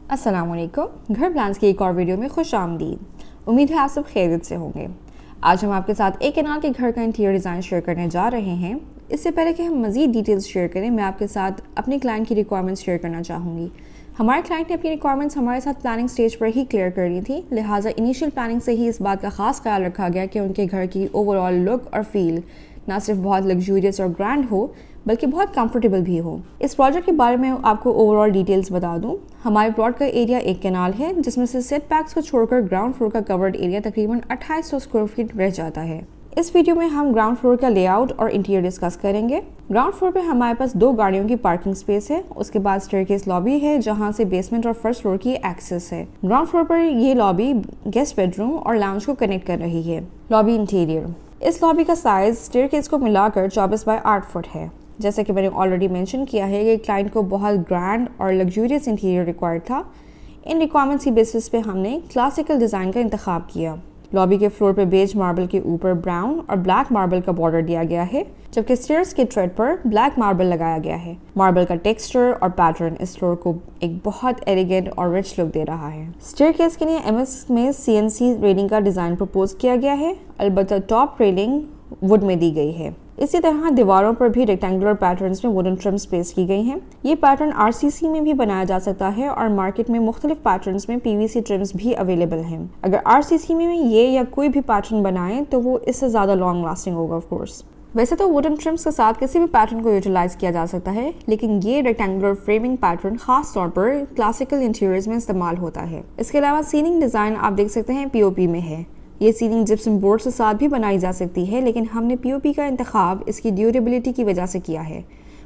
अस्सलामुअलैकुम। घर प्लान्स की एक और वीडियो में खुश आमदीद। उम्मीद है आप सब खैरियत से होंगे। आज हम आपके साथ एक कैनाल के घर का इंटीरियर डिज़ाइन शेयर करने जा रहे हैं। इससे पहले कि हम मज़ीद डिटेल्स शेयर करें, मैं आपके साथ अपने क्लाइंट की रिक्वायरमेंट्स शेयर करना चाहूँगी। हमारे क्लाइंट ने अपनी रिक्वायरमेंट्स हमारे साथ प्लानिंग स्टेज पर ही क्लियर कर ली थी, लिहाजा इनिशियल प्लानिंग से ही इस बात का खास ख्याल रखा गया कि उनके घर की ओवरऑल लुक और फील ना सिर्फ बहुत लग्जूरियस और ग्रैंड हो बल्कि बहुत कंफर्टेबल भी हो। इस प्रोजेक्ट के बारे में आपको ओवरऑल डिटेल्स बता दूं। हमारे प्लॉट का एरिया एक कैनाल है, जिसमें से सेटबैक्स को छोड़कर ग्राउंड फ्लोर का कवर्ड एरिया तकरीबन 2800 स्क्वायर फीट रह जाता है। इस वीडियो में हम ग्राउंड फ्लोर का लेआउट और इंटीरियर डिस्कस करेंगे। ग्राउंड फ्लोर पे हमारे पास 2 गाड़ियों की पार्किंग स्पेस है। उसके बाद स्टेयरकेस लॉबी है, जहां से बेसमेंट और फर्स्ट फ्लोर की एक्सेस है। ग्राउंड फ्लोर पर ये लॉबी गेस्ट बेडरूम और लाउंज को कनेक्ट कर रही है। लॉबी इंटीरियर, इस लॉबी का साइज स्टेयरकेस को मिलाकर 24 बाय 8 फुट है। जैसे कि मैंने ऑलरेडी मेंशन किया है कि क्लाइंट को बहुत ग्रैंड और लग्जूरियस इंटीरियर रिक्वायर्ड था। इन रिक्वायरमेंट्स की बेसिस पे हमने क्लासिकल डिज़ाइन का इंतखाब किया। लॉबी के फ्लोर पे बेज मार्बल के ऊपर ब्राउन और ब्लैक मार्बल का बॉर्डर दिया गया है, जबकि स्टेयर्स के ट्रेड पर ब्लैक मार्बल लगाया गया है। मार्बल का टेक्सचर और पैटर्न इस फ्लोर को एक बहुत एलिगेंट और रिच लुक दे रहा है। स्टेयरकेस के लिए एमएस में सीएनसी रेलिंग का डिज़ाइन प्रपोज किया गया है, अलबत्ता टॉप रेलिंग वुड में दी गई है। इसी तरह दीवारों पर भी रेक्टेंगुलर पैटर्न्स में वुडन ट्रिम्स पेस्ट की गई हैं। ये पैटर्न आरसीसी में भी बनाया जा सकता है और मार्केट में मुख्तलिफ पैटर्न्स में पीवीसी ट्रिम्स भी अवेलेबल हैं। अगर आरसीसी में ये या कोई भी पैटर्न बनाएं तो वो इससे ज़्यादा लॉन्ग लास्टिंग होगा ऑफ कोर्स। वैसे तो वुडन ट्रिम्स के साथ किसी भी पैटर्न को यूटिलाइज किया जा सकता है, लेकिन ये रेक्टेंगुलर फ्रेमिंग पैटर्न खास तौर पर क्लासिकल इंटीरियर्स में इस्तेमाल होता है। इसके अलावा सीलिंग डिज़ाइन आप देख सकते हैं पीओपी में है। ये सीलिंग जिप्सम बोर्ड के साथ भी बनाई जा सकती है, लेकिन हमने पीओपी का इंतखाब इसकी ड्यूरेबिलिटी की वजह से किया है।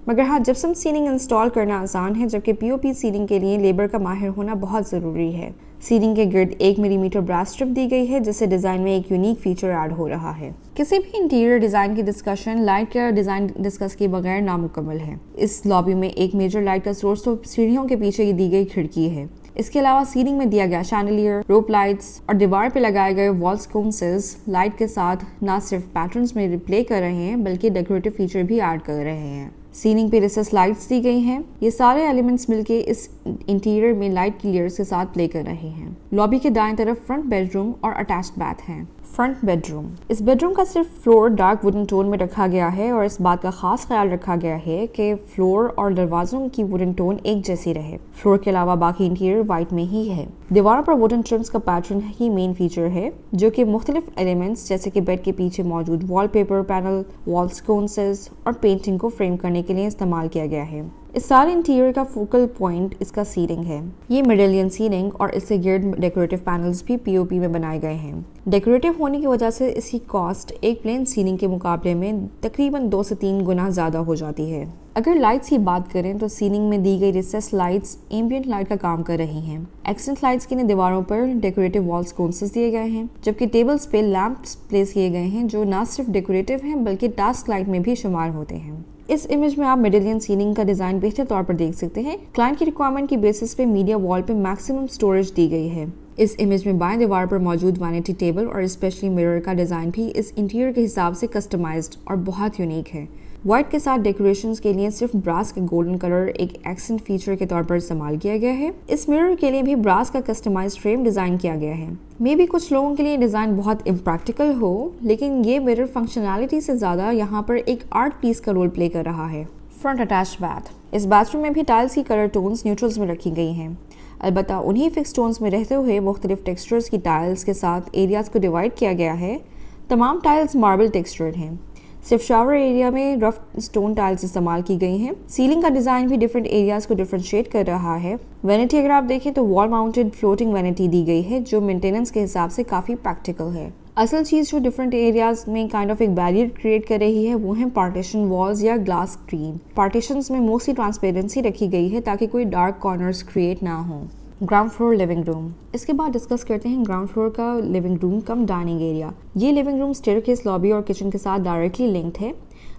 मगर हाँ, जिप्सम सीलिंग इंस्टॉल करना आसान है, जबकि पीओपी सीलिंग के लिए लेबर का माहिर होना बहुत ज़रूरी है। सीलिंग के गिर्द 1 मिलीमीटर ब्रास स्ट्रिप दी गई है, जिससे डिज़ाइन में एक यूनिक फीचर ऐड हो रहा है। किसी भी इंटीरियर डिज़ाइन की डिस्कशन लाइट का डिज़ाइन डिस्कस किए बगैर नामुकम्मल है। इस लॉबी में एक मेजर लाइट का सोर्स तो सीढ़ियों के पीछे की दी गई खिड़की है। इसके अलावा सीलिंग में दिया गया शैंडलियर, रोप लाइट्स और दीवार पे लगाए गए वॉल स्कोन्सेस लाइट के साथ न सिर्फ पैटर्न्स में रिप्ले कर रहे हैं बल्कि डेकोरेटिव फीचर भी ऐड कर रहे हैं। सीलिंग पे रिसेस लाइट्स दी गई हैं। ये सारे एलिमेंट्स मिलके इस इंटीरियर में लाइट की लेयर्स के साथ प्ले कर रहे हैं। लॉबी के दाएं तरफ फ्रंट बेडरूम और अटैच्ड बाथ हैं। फ्रंट बेडरूम, इस बेडरूम का सिर्फ फ्लोर डार्क वुडन टोन में रखा गया है और इस बात का खास ख्याल रखा गया है कि फ्लोर और दरवाजों की वुडन टोन एक जैसी रहे। फ्लोर के अलावा बाकी इंटीरियर वाइट में ही है। दीवारों पर वुडन ट्रिम्स का पैटर्न ही मेन फीचर है, जो कि मुख्तलिफ एलिमेंट्स जैसे कि बेड के पीछे मौजूद वॉलपेपर पैनल, वॉल स्कोन्सेस और पेंटिंग को फ्रेम करने के लिए इस्तेमाल किया गया है। इस सारे इंटीरियर का फोकल पॉइंट इसका सीलिंग है। ये मेडेलियन सीलिंग और इससे गिर्द डेकोरेटिव पैनल्स भी पीओपी में बनाए गए हैं। डेकोरेटिव होने की वजह से इसकी कॉस्ट एक प्लेन सीलिंग के मुकाबले में तकरीबन 2 से 3 गुना ज़्यादा हो जाती है। अगर लाइट्स की बात करें तो सीलिंग में दी गई रिसेस लाइट्स एम्बिएंट लाइट का काम कर रही हैं। एक्सेंट लाइट्स के लिए दीवारों पर डेकोरेटिव वॉल स्कोन्सेस दिए गए हैं, जबकि टेबल्स पे लैंप्स प्लेस किए गए हैं जो न सिर्फ डेकोरेटिव हैं बल्कि टास्क लाइट में भी शुमार होते हैं। इस इमेज में आप मेडेलियन सीलिंग का डिज़ाइन बेहतर तौर पर देख सकते हैं। क्लाइंट की रिक्वायरमेंट की बेसिस पे मीडिया वॉल पे मैक्सिमम स्टोरेज दी गई है। इस इमेज में बाएं दीवार पर मौजूद वैनिटी टेबल और स्पेशली मिरर का डिज़ाइन भी इस इंटीरियर के हिसाब से कस्टमाइज्ड और बहुत यूनिक है। व्हाइट के साथ डेकोरेशंस के लिए सिर्फ ब्रास का गोल्डन कलर एक एक्सेंट फीचर के तौर पर इस्तेमाल किया गया है। इस मिरर के लिए भी ब्रास का कस्टमाइज्ड फ्रेम डिज़ाइन किया गया है। मे बी कुछ लोगों के लिए डिज़ाइन बहुत इम्प्रैक्टिकल हो, लेकिन ये मिरर फंक्शनैलिटी से ज़्यादा यहाँ पर एक आर्ट पीस का रोल प्ले कर रहा है। फ्रंट अटैच्ड बाथ, इस बाथरूम में भी टाइल्स की कलर टोन्स न्यूट्रल्स में रखी गई हैं। अलबत्ता उन्हीं फिक्स टोन्स में रहते हुए मुख्तलिफ टेक्सचर्स की टाइल्स के साथ एरियाज को डिवाइड किया गया है। तमाम टाइल्स मार्बल टेक्सचर्ड हैं। सिर्फ शावर एरिया में रफ स्टोन टाइल्स इस्तेमाल की गई हैं। सीलिंग का डिज़ाइन भी डिफरेंट एरियाज को डिफरेंशिएट कर रहा है। वैनिटी अगर आप देखें तो वॉल माउंटेड फ्लोटिंग वैनिटी दी गई है, जो मेंटेनेंस के हिसाब से काफ़ी प्रैक्टिकल है। असल चीज़ जो डिफरेंट एरियाज में काइंड ऑफ एक बैरियर क्रिएट कर रही है वो है पार्टीशन वॉल्स या ग्लास स्क्रीन। पार्टीशंस में मोस्टली ट्रांसपेरेंसी रखी गई है ताकि कोई डार्क कॉर्नर्स क्रिएट ना हो। ग्राउंड फ्लोर लिविंग रूम, इसके बाद डिस्कस करते हैं ग्राउंड फ्लोर का living room cum dining area. ये लिविंग रूम स्टेयरकेस लॉबी और किचन के साथ डायरेक्टली लिंक्ड है,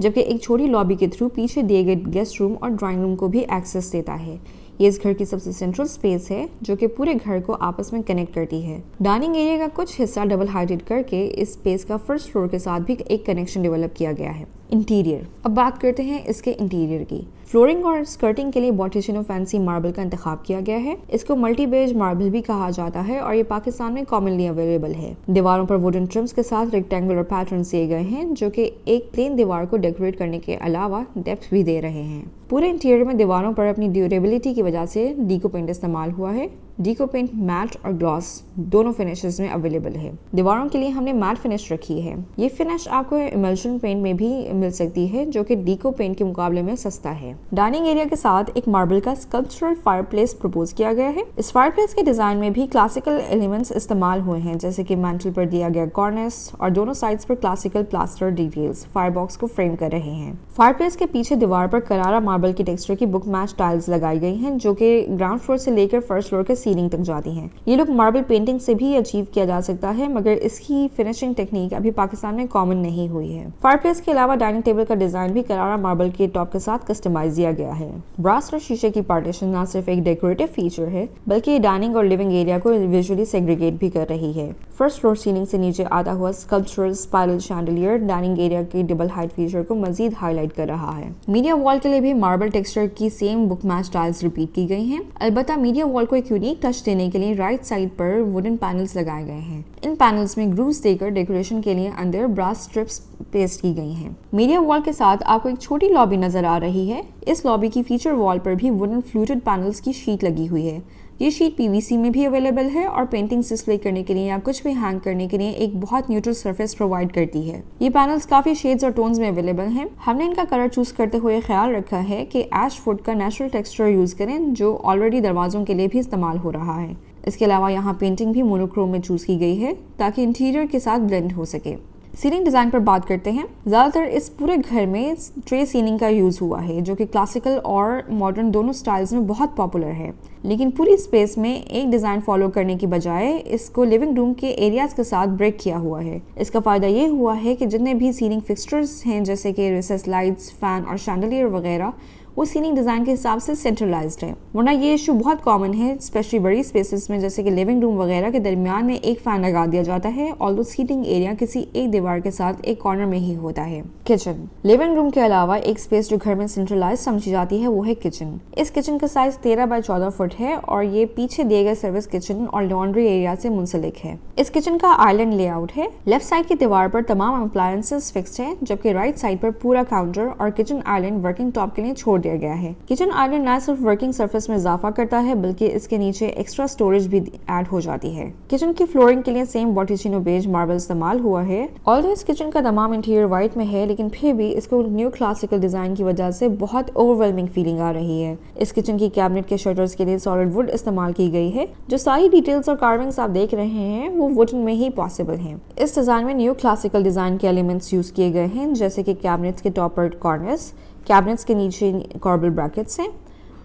जबकि एक छोटी लॉबी के थ्रू पीछे दिए गए गेस्ट रूम और ड्राइंग रूम को भी एक्सेस देता है। ये इस घर की सबसे सेंट्रल स्पेस है जो कि पूरे घर को आपस में कनेक्ट करती है। डाइनिंग एरिया का कुछ हिस्सा डबल हाइटेड करके इस स्पेस का फर्स्ट फ्लोर के साथ भी एक कनेक्शन डेवलप किया गया है। इंटीरियर, अब बात करते हैं इसके इंटीरियर की। फ्लोरिंग और स्कर्टिंग के लिए बॉटिशिनो फैंसी मार्बल का इंतखाब किया गया है। इसको मल्टी बेज मार्बल भी कहा जाता है और ये पाकिस्तान में कॉमनली अवेलेबल है। दीवारों पर वुडन ट्रिम्स के साथ रेक्टेंगुलर पैटर्न दिए गए हैं जो कि एक प्लेन दीवार को डेकोरेट करने के अलावा डेप्थ भी दे रहे हैं। पूरे इंटीरियर में दीवारों पर अपनी ड्यूरेबिलिटी की वजह से डीको पेंट इस्तेमाल हुआ है। डीको पेंट मैट और ग्लॉस दोनों फिनिशेस में अवेलेबल है। दीवारों के लिए हमने मैट फिनिश रखी है। ये फिनिश आपको इमल्शन पेंट में भी मिल सकती है जो कि डीको पेंट के मुकाबले में सस्ता है। डाइनिंग एरिया के साथ एक मार्बल का स्कल्पचरल फायरप्लेस प्रपोज किया गया है। इस फायरप्लेस के डिजाइन में भी क्लासिकल एलिमेंट्स इस्तेमाल हुए हैं, जैसे कि मैंटल पर दिया गया कॉर्निस और दोनों साइड्स पर क्लासिकल प्लास्टर डिटेल्स फायरबॉक्स को फ्रेम कर रहे हैं। फायरप्लेस के पीछे दीवार पर करारा मार्बल की टेक्सचर की बुक मैच टाइल्स लगाई गई हैं जो कि ग्राउंड फ्लोर से लेकर फर्स्ट फ्लोर के सीलिंग तक जाती हैं। ये लुक मार्बल पेंटिंग से भी अचीव किया जा सकता है, मगर इसकी फिनिशिंग टेक्निक अभी पाकिस्तान में कॉमन नहीं हुई है। फायरप्लेस के अलावा डाइनिंग टेबल का डिजाइन भी करारा मार्बल के टॉप के साथ कस्टमाइज किया गया है। ब्रास और शीशे की पार्टीशन न सिर्फ एक डेकोरेटिव फीचर है बल्कि ये डाइनिंग और लिविंग एरिया को विजुअली सेग्रीगेट भी कर रही है। फर्स्ट फ्लोर सीलिंग से नीचे आता हुआ sculptural spiral chandelier dining area की डबल हाइट फीचर को मजीद हाईलाइट कर रहा है। मीडिया वॉल के लिए भी मार्बल टेक्सचर की same book match tiles repeat की गई हैं। अलबत्ता मीडिया वॉल को एक यूनिक टच देने के लिए राइट साइड पर वुडन पैनल्स लगाए गए हैं। इन पैनल्स में ग्रूव्स देकर डेकोरेशन के लिए अंदर ब्रास स्ट्रिप्स पेस्ट की गई हैं। मीडिया वॉल के साथ आपको एक छोटी लॉबी नजर आ रही है। इस लॉबी की फीचर वॉल पर भी वुडन फ्लूटेड पैनल्स की शीट लगी हुई है। ये शीट पीवीसी में भी अवेलेबल है और पेंटिंग्स डिस्प्ले करने के लिए या कुछ भी हैंग करने के लिए एक बहुत न्यूट्रल सरफेस प्रोवाइड करती है। ये पैनल्स काफी शेड्स और टोन्स में अवेलेबल हैं। हमने इनका कलर चूज करते हुए ख्याल रखा है कि ऐश वुड का नेचुरल टेक्सचर यूज करें जो ऑलरेडी दरवाजों के लिए भी इस्तेमाल हो रहा है। इसके अलावा यहाँ पेंटिंग भी मोनोक्रोम में चूज की गई है ताकि इंटीरियर के साथ ब्लेंड हो सके। सीलिंग डिज़ाइन पर बात करते हैं। ज़्यादातर इस पूरे घर में ट्रे सीलिंग का यूज़ हुआ है जो कि क्लासिकल और मॉडर्न दोनों स्टाइल्स में बहुत पॉपुलर है, लेकिन पूरी स्पेस में एक डिज़ाइन फॉलो करने की बजाय इसको लिविंग रूम के एरियाज़ के साथ ब्रेक किया हुआ है। इसका फ़ायदा ये हुआ है कि जितने भी सीलिंग फिक्सचर्स हैं जैसे कि रिसेस लाइट्स, फैन और शैंडलियर वगैरह वो सीलिंग डिज़ाइन के हिसाब से सेंट्रलाइज्ड है। वरना ये इशू बहुत कॉमन है स्पेशली बड़ी स्पेसेस में, जैसे कि लिविंग रूम वगैरह के दरमियान में एक फैन लगा दिया जाता है ऑल्दो सीटिंग एरिया किसी एक दीवार के साथ एक कॉर्नर में ही होता है। किचन लिविंग रूम के अलावा एक स्पेस जो घर में सेंट्रलाइज समझी जाती है वो है किचन। इस किचन का साइज 13 बाय 14 फुट है और ये पीछे दिए गए सर्विस किचन और लॉन्ड्री एरिया से मुंसलिक है। इस किचन का आइलैंड लेआउट है। लेफ्ट साइड की दीवार पर तमाम अप्लायंसेस फिक्स्ड हैं, जबकि राइट साइड पर पूरा काउंटर और किचन आइलैंड वर्किंग टॉप के लिए छोड़ दिया गया है। किचन आइलैंड न सिर्फ वर्किंग सरफेस में इजाफा करता है बल्कि इसके नीचे एक्स्ट्रा स्टोरेज भी ऐड हो जाती है। किचन की फ्लोरिंग के लिए सेम बॉटिचिनो बेज मार्बल इस्तेमाल हुआ है। ऑल्दो इस किचन का तमाम इंटीरियर व्हाइट में है, लेकिन फिर भी इसको न्यू क्लासिकल डिजाइन की वजह से बहुत ओवरवेलमिंग फीलिंग आ रही है। इस किचन की कैबिनेट के शटर्स के लिए सॉलिड वुड इस्तेमाल की गई है। जो सारी डिटेल्स और कार्विंग्स आप देख रहे हैं वो वुडन में ही पॉसिबल है। इस डिजाइन में न्यू क्लासिकल डिजाइन के एलिमेंट्स यूज किए गए हैं, जैसे कि कैबिनेट्स के टॉप पर कॉर्नर्स, कैबिनेट्स के नीचे कॉर्बल ब्रैकेट्स हैं,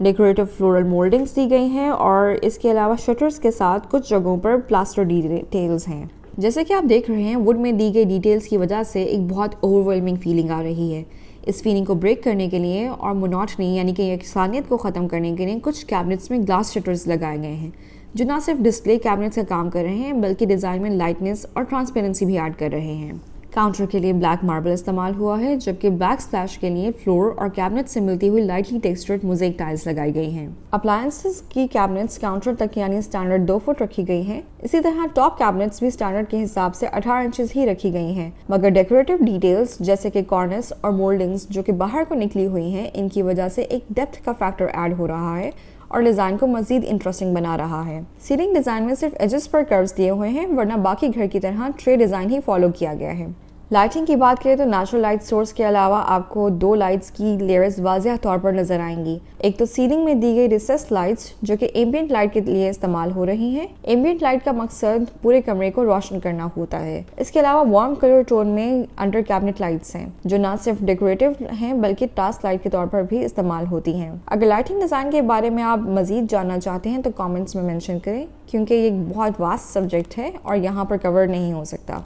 डेकोरेटिव फ्लोरल मोल्डिंग्स दी गई हैं और इसके अलावा शटर्स के साथ कुछ जगहों पर प्लास्टर डिटेल्स हैं। जैसे कि आप देख रहे हैं वुड में दी गई डिटेल्स की वजह से एक बहुत ओवरवेलमिंग फीलिंग आ रही है। इस फीलिंग को ब्रेक करने के लिए और मोनोटनी यानी कि यकसानियत को ख़त्म करने के लिए कुछ कैबिनेट्स में ग्लास शटर्स लगाए गए हैं जो न सिर्फ डिस्प्ले कैबिनेट्स का काम कर रहे हैं बल्कि डिज़ाइन में लाइटनेस और ट्रांसपेरेंसी भी ऐड कर रहे हैं। काउंटर के लिए ब्लैक मार्बल इस्तेमाल हुआ है, जबकि बैक स्लैश के लिए फ्लोर और कैबिनेट से मिलती हुई लाइटली टेक्सचर्ड मोज़ेक टाइल्स लगाई गई हैं। अप्लायंसेस की कैबिनेट्स काउंटर तक यानी स्टैंडर्ड 2 फुट रखी गई हैं। इसी तरह टॉप कैबिनेट्स भी स्टैंडर्ड के हिसाब से 18 इंचेस ही रखी गई हैं, मगर डेकोरेटिव डिटेल्स जैसे कि कॉर्निस और मोल्डिंग्स जो कि बाहर को निकली हुई हैं, इनकी वजह से एक डेप्थ का फैक्टर ऐड हो रहा है और डिज़ाइन को मज़ीद इंटरेस्टिंग बना रहा है। सीलिंग डिज़ाइन में सिर्फ एजेस पर कर्व्स दिए हुए हैं, वरना बाकी घर की तरह ट्रे डिज़ाइन ही फॉलो किया गया है। लाइटिंग की बात करें तो नेचुरल लाइट सोर्स के अलावा आपको 2 लाइट्स की लेयर्स वाज़िह तौर पर नजर आएंगी। एक तो सीलिंग में दी गई रिसेस लाइट्स जो कि एम्बिएंट लाइट के लिए इस्तेमाल हो रही हैं। एम्बिएंट लाइट का मकसद पूरे कमरे को रोशन करना होता है। इसके अलावा वार्म कलर टोन में अंडर कैबिनेट लाइट्स हैं जो न सिर्फ डेकोरेटिव हैं बल्कि टास्क लाइट के तौर पर भी इस्तेमाल होती हैं। अगर लाइटिंग डिज़ाइन के बारे में आप मज़ीद जानना चाहते हैं तो कॉमेंट्स में मैंशन करें, क्योंकि ये एक बहुत वास्ट सब्जेक्ट है और यहाँ पर कवर नहीं हो सकता।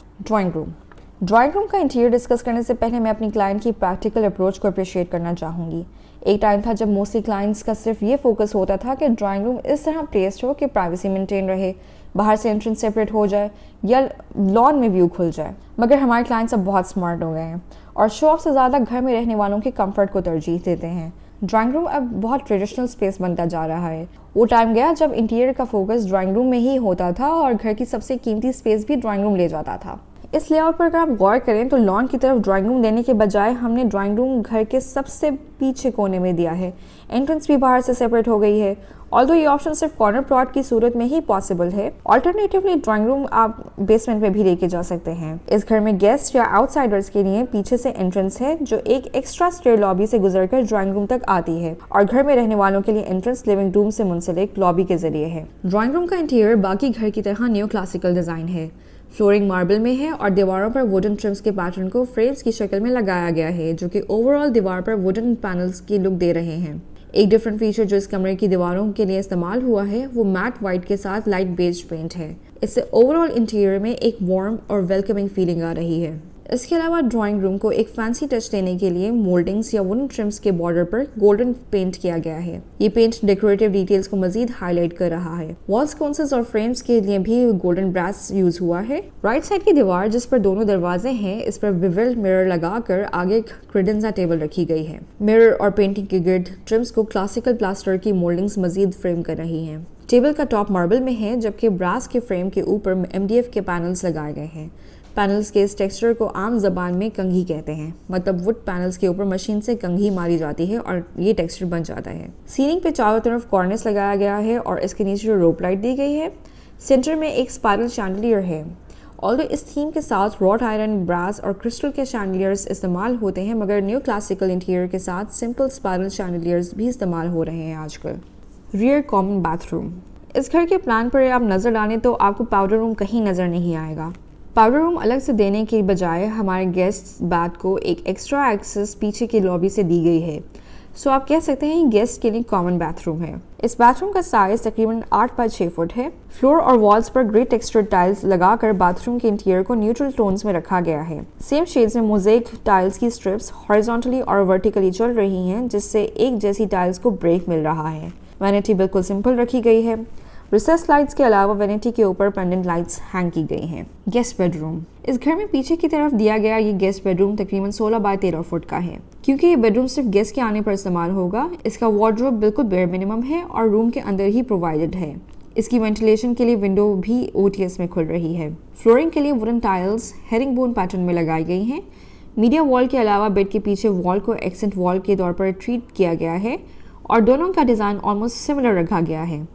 ड्राइंग रूम का इंटीरियर डिस्कस करने से पहले मैं अपनी क्लाइंट की प्रैक्टिकल अप्रोच को अप्रिशिएट करना चाहूँगी। एक टाइम था जब मोस्टली क्लाइंट्स का सिर्फ ये फोकस होता था कि ड्राइंग रूम इस तरह प्लेस्ड हो कि प्राइवेसी मेंटेन रहे, बाहर से एंट्रेंस सेपरेट हो जाए या लॉन में व्यू खुल जाए। मगर हमारे क्लाइंट्स अब बहुत स्मार्ट हो गए हैं और शो ऑफ से ज़्यादा घर में रहने वालों के कंफर्ट को तरजीह देते हैं। ड्राइंग रूम अब बहुत ट्रेडिशनल स्पेस बनता जा रहा है। वो टाइम गया जब इंटीरियर का फोकस ड्राइंग रूम में ही होता था और घर की सबसे कीमती स्पेस भी ड्राइंग रूम ले जाता था। इस लेआउट पर अगर आप गौर करें तो लॉन की तरफ ड्राइंग रूम देने के बजाय हमने ड्राइंग रूम घर के सबसे पीछे कोने में दिया है। एंट्रेंस भी बाहर से सेपरेट हो गई है। ऑल्दो ये ऑप्शन सिर्फ कॉर्नर प्लॉट की सूरत में ही पॉसिबल है। ऑल्टरनेटिवली ड्राइंग रूम आप बेसमेंट में भी लेके जा सकते हैं। इस घर में गेस्ट या आउटसाइडर्स के लिए पीछे से एंट्रेंस है जो एक एक्स्ट्रा स्टेयर लॉबी से गुजरकर ड्राइंग रूम तक आती है और घर में रहने वालों के लिए एंट्रेंस लिविंग रूम से मुंसलिक लॉबी के जरिए है। ड्राइंग रूम का इंटीरियर बाकी घर की तरह न्यू क्लासिकल डिजाइन है। फ्लोरिंग मार्बल में है और दीवारों पर वुडन ट्रिम्स के पैटर्न को फ्रेम्स की शक्ल में लगाया गया है जो कि ओवरऑल दीवार पर वुडन पैनल्स की लुक दे रहे हैं। एक डिफरेंट फीचर जो इस कमरे की दीवारों के लिए इस्तेमाल हुआ है वो मैट वाइट के साथ लाइट बेज पेंट है। इससे ओवरऑल इंटीरियर में एक वार्म और वेलकमिंग फीलिंग आ रही है। इसके अलावा ड्राइंग रूम को एक फैंसी टच देने के लिए मोल्डिंग्स या वुडन ट्रिम्स के बॉर्डर पर गोल्डन पेंट किया गया है। ये पेंट डेकोरेटिव डिटेल्स को मजीद हाईलाइट कर रहा है। वॉल स्कोन्सेस और फ्रेम्स के लिए भी गोल्डन ब्रास यूज हुआ है। राइट साइड की दीवार जिस पर दोनों दरवाजे हैं इस पर बिवेल्ड मिरर लगाकर आगे क्रेडेंसा टेबल रखी गई है। मिरर और पेंटिंग के गिर्द ट्रिम्स को क्लासिकल प्लास्टर की मोल्डिंग्स मजीद फ्रेम कर रही हैं। टेबल का टॉप मार्बल में है जबकि ब्रास के फ्रेम के ऊपर MDF के पैनल्स लगाए गए हैं। पैनल्स के इस टेक्सचर को आम जबान में कंघी कहते हैं। मतलब वुड पैनल्स के ऊपर मशीन से कंघी मारी जाती है और ये टेक्सचर बन जाता है। सीलिंग पे चारों तरफ कॉर्निस लगाया गया है और इसके नीचे जो रोप लाइट दी गई है। सेंटर में एक स्पाइरल शैंडलियर है। ऑल्दो इस थीम के साथ रॉड आयरन, ब्रास और क्रिस्टल के शैंडलियर्स इस्तेमाल होते हैं मगर न्यू क्लासिकल इंटीरियर के साथ सिंपल स्पाइरल शैंडलियर्स भी इस्तेमाल हो रहे हैं आजकल। Rear common bathroom. इस घर के प्लान पर आप नज़र डालें तो आपको पाउडर रूम कहीं नज़र नहीं आएगा। पाउडर रूम अलग से देने के बजाय हमारे गेस्ट बाथ को एक एक्स्ट्रा एक्सेस पीछे की लॉबी से दी गई है। सो आप कह सकते हैं गेस्ट के लिए कॉमन बाथरूम है। इस बाथरूम का साइज तकरीबन 8 बाय 6 फुट है। फ्लोर और वॉल्स पर ग्रे टेक्सचर्ड टाइल्स लगाकर बाथरूम के इंटीरियर को न्यूट्रल टोन्स में रखा गया है। सेम शेड्स में मोज़ेक टाइल्स की स्ट्रिप्स हॉरिजॉन्टली और वर्टिकली चल रही हैं जिससे एक जैसी टाइल्स को ब्रेक मिल रहा है। वैनिटी बिल्कुल सिंपल रखी गई है। रिसेस लाइट्स के अलावा वैनिटी के ऊपर पेंडेंट लाइट्स हैंग की गई हैं। Guest bedroom. इस घर में पीछे की तरफ दिया गया ये गेस्ट बेडरूम तकरीबन 16 बाय 13 फुट का है। क्योंकि ये बेडरूम सिर्फ गेस्ट के आने पर इस्तेमाल होगा, इसका वार्डरोब बिल्कुल बेयर मिनिमम है और रूम के अंदर ही प्रोवाइडेड है। इसकी वेंटिलेशन के लिए विंडो भी OTS में खुल रही है। फ्लोरिंग के लिए wooden tiles herring bone pattern में लगाई गई हैं। मीडिया वॉल के अलावा बेड के पीछे वॉल को एक्सेंट वॉल के तौर पर ट्रीट किया गया है और दोनों का डिज़ाइन ऑलमोस्ट सिमिलर रखा गया है।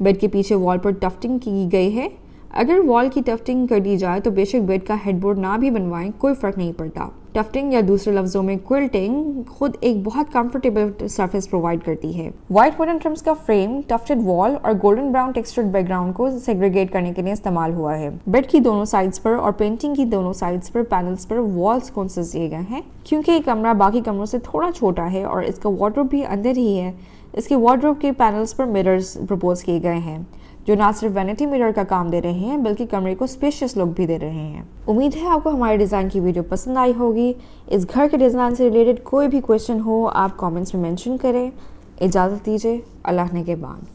बेड के पीछे वॉल पर टफ्टिंग की गई है। अगर वॉल की टफ्टिंग कर दी जाए तो बेशक बेड का हेडबोर्ड ना भी बनवाएं, कोई फ़र्क नहीं पड़ता। टफ्टिंग या दूसरे लफ्ज़ों में क्विल्टिंग खुद एक बहुत कंफर्टेबल सरफेस प्रोवाइड करती है। वाइट वुडन ट्रिम्स का फ्रेम, टफ्टेड वॉल और गोल्डन ब्राउन टेक्सचर्ड बैकग्राउंड को सेग्रीगेट करने के लिए इस्तेमाल हुआ है। बेड की दोनों साइड्स पर और पेंटिंग की दोनों साइड्स पर पैनल्स पर वॉल स्कोन्सेस दिए गए हैं। क्योंकि ये कमरा बाकी कमरों से थोड़ा छोटा है और इसका वार्डरोब भी अंदर ही है, इसके वार्डरोब के पैनल्स पर मिरर्स प्रपोज किए गए हैं जो ना सिर्फ वैनिटी मिरर का काम दे रहे हैं बल्कि कमरे को स्पेशियस लुक भी दे रहे हैं। उम्मीद है आपको हमारे डिज़ाइन की वीडियो पसंद आई होगी। इस घर के डिज़ाइन से रिलेटेड कोई भी क्वेश्चन हो आप कमेंट्स में मेंशन करें। इजाज़त दीजिए, अल्लाह ने के बाद।